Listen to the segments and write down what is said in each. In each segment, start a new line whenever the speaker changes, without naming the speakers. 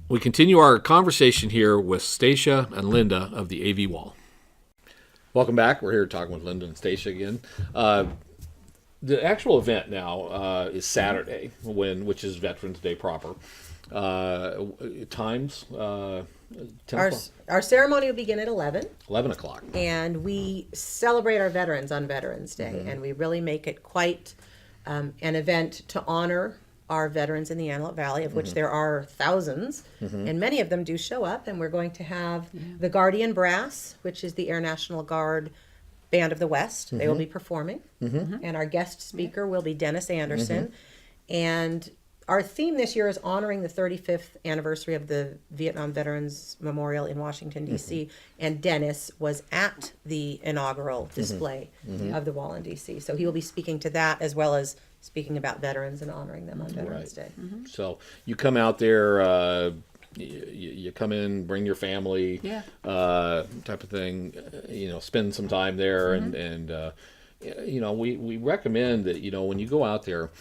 We continue our conversation here with Stacia and Linda of the AV Wall. Welcome back. We're here talking with Linda and Stacia again. The actual event now is Saturday, which is Veterans Day proper. Times? 10
Our ceremony will begin at 11.
11 o'clock.
And we celebrate our veterans on Veterans Day. And we really make it quite an event to honor our veterans in the Antelope Valley, of which there are thousands, and many of them do show up. And we're going to have the Guardian Brass, which is the Air National Guard Band of the West. They will be performing, and our guest speaker will be Dennis Anderson. And our theme this year is honoring the 35th anniversary of the Vietnam Veterans Memorial in Washington, D.C., and Dennis was at the inaugural display of the wall in D.C. So he will be speaking to that, as well as speaking about veterans and honoring them on Veterans Day.
So you come out there, you come in, bring your family, type of thing, spend some time there. And we recommend that, when you go out there,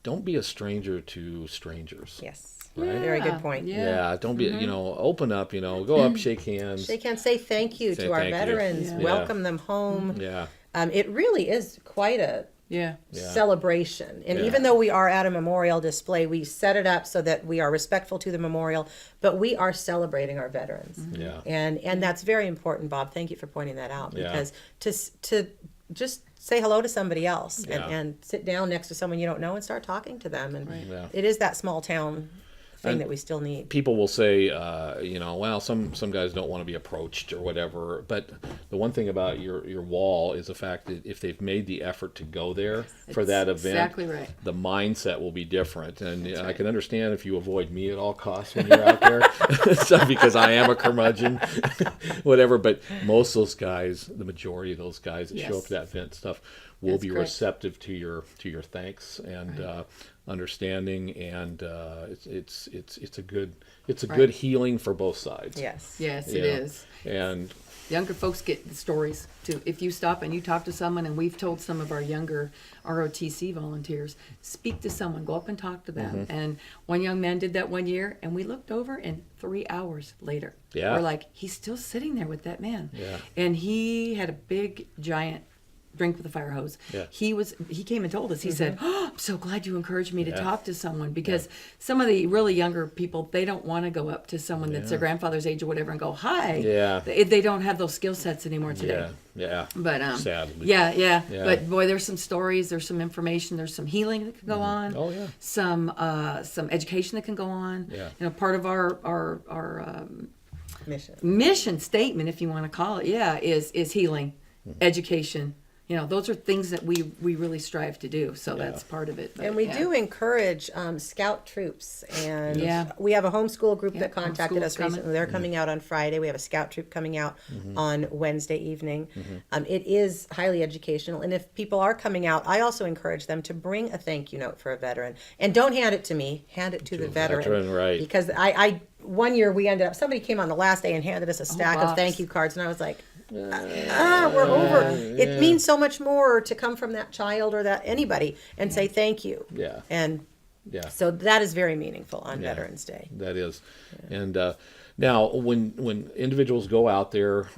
don't be a stranger to strangers.
Yes.
Right?
Very good point.
Yeah, don't be, open up, go up, shake hands.
Shake hands, say thank you to our veterans, welcome them home.
Yeah.
It really is quite a celebration. And even though we are at a memorial display, we set it up so that we are respectful to the memorial, but we are celebrating our veterans.
Yeah.
And that's very important, Bob. Thank you for pointing that out, because to just say hello to somebody else and sit down next to someone you don't know and start talking to them. And it is that small town thing that we still need.
People will say, well, some guys don't want to be approached or whatever. But the one thing about your wall is the fact that if they've made the effort to go there for that event,
exactly right.
The mindset will be different. And I can understand if you avoid me at all costs when you're out there, because I am a curmudgeon, whatever. But most of those guys, the majority of those guys that show up to that event stuff, will be receptive to your thanks and understanding, and it's a good healing for both sides.
Yes,
it is.
And
younger folks get the stories too. If you stop and you talk to someone, and we've told some of our younger ROTC volunteers, speak to someone, go up and talk to them. And one young man did that one year, and we looked over, and 3 hours later, we're like, he's still sitting there with that man. And he had a big giant drink with a fire hose. He came and told us, he said, I'm so glad you encouraged me to talk to someone, because some of the really younger people, they don't want to go up to someone that's their grandfather's age or whatever and go, hi. They don't have those skill sets anymore today. But
sadly.
But boy, there's some stories, there's some information, there's some healing that can go on. Some education that can go on. Part of our mission statement, if you want to call it, is healing, education. Those are things that we really strive to do. So that's part of it. But,
and we do encourage scout troops. And we have a homeschool group that contacted us recently. They're coming out on Friday. We have a scout troop coming out on Wednesday evening. It is highly educational. And if people are coming out, I also encourage them to bring a thank you note for a veteran. And don't hand it to me. Hand it to the veteran.
Right.
Because I one year we ended up, somebody came on the last day and handed us a stack of thank you cards. And I was like, we're over. It means so much more to come from that child or that anybody and say thank you. And so that is very meaningful on Veterans Day.
That is. And now when individuals go out there,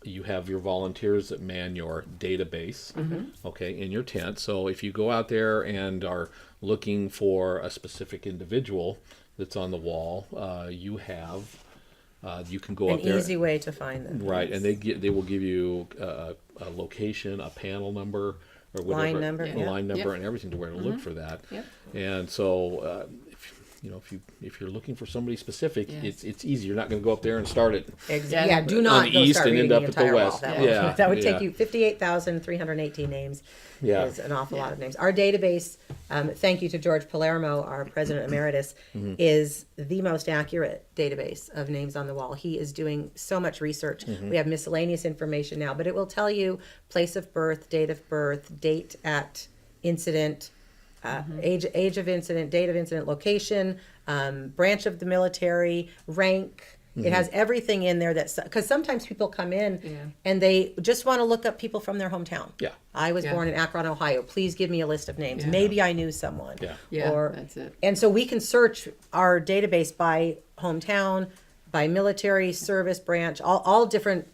you have your volunteers that man your database, in your tent. So if you go out there and are looking for a specific individual that's on the wall, you can go up there.
An easy way to find them.
Right, and they will give you a location, a panel number, or whatever, line number, and everything to where to look for that. And so, if you're looking for somebody specific, it's easy. You're not going to go up there and start it.
Exactly. Yeah, do not
on the
go
east
start
and end
reading
up
the
at the
entire
west.
wall. That would take you 58,318 names. Is an awful lot of names. Our database, thank you to George Palermo, our president emeritus, is the most accurate database of names on the wall. He is doing so much research. We have miscellaneous information now, but it will tell you place of birth, date at incident, age of incident, date of incident, location, branch of the military, rank, It has everything in there that's, because sometimes people come in
Yeah.
and they just want to look up people from their hometown.
Yeah.
I was
Yeah.
born in Akron, Ohio. Please give me a list of names.
Yeah.
Maybe I knew someone.
Yeah.
Yeah, that's it.
And so we can search our database by hometown, by military service branch, all different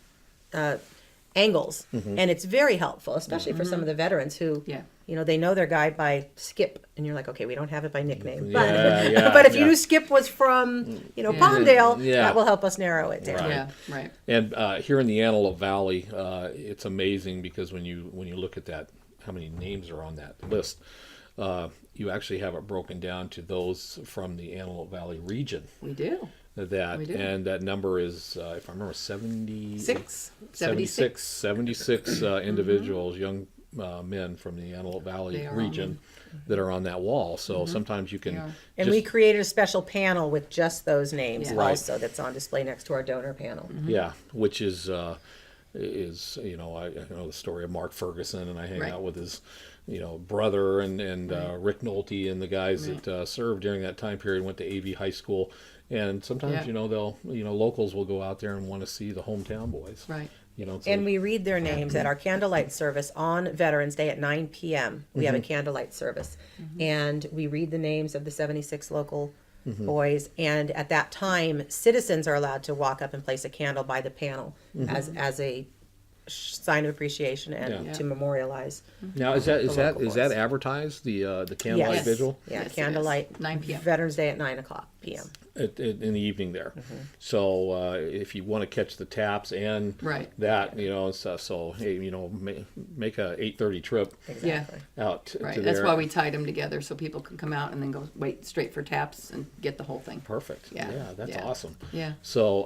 angles. And it's very helpful, especially for some of the veterans who,
Yeah.
you know, they know their guy by Skip, and you're like, okay, we don't have it by nickname.
Yeah,
But if you
yeah.
knew Skip was from, you know,
Yeah.
Palmdale,
Yeah.
that will help us narrow it down.
Right.
Yeah, right.
And here in the Antelope Valley, it's amazing because when you look at that, how many names are on that list, you actually have it broken down to those from the Antelope Valley region.
We do.
That
We do.
and that number is, if I remember,
76.
76 individuals, young men from the Antelope Valley
They are
region that are on that wall. So sometimes you
They
can
are.
And we created a special panel with just those names
Yeah.
Right.
also that's on display next to our donor panel.
yeah, which is you know, I know the story of Mark Ferguson, and I hang
Right.
out with his brother and Rick Nolte and the guys
Right.
that served during that time period, went to AV high school, and sometimes
Yeah.
they'll locals will go out there and want to see the hometown boys.
Right.
So
And we read their names at our candlelight service on Veterans Day at 9 p.m. We have a candlelight service. And we read the names of the 76 local boys. And at that time, citizens are allowed to walk up and place a candle by the panel as a sign of appreciation and
Yeah.
to memorialize.
now is
local
that
boys.
advertised, the candlelight
Yes.
vigil?
Yeah,
Yes, it is.
candlelight
9 p.m.
Veterans Day at 9 o'clock p.m.
In the evening there. So if you want to catch the taps and
Right.
that, so hey, make a 8:30 trip
Exactly.
out to
Right.
there.
That's why we tied them together so people can come out and then go wait straight for taps and get the whole thing.
Perfect.
Yeah.
That's
Yeah.
awesome.
Yeah.
So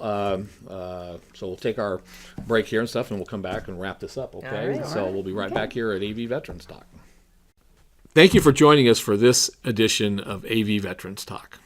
so we'll take our break here and stuff, and we'll come back and wrap this up. Okay.
right.
So we'll be right back here at AV Veterans Talk. Thank you for joining us for this edition of AV Veterans Talk.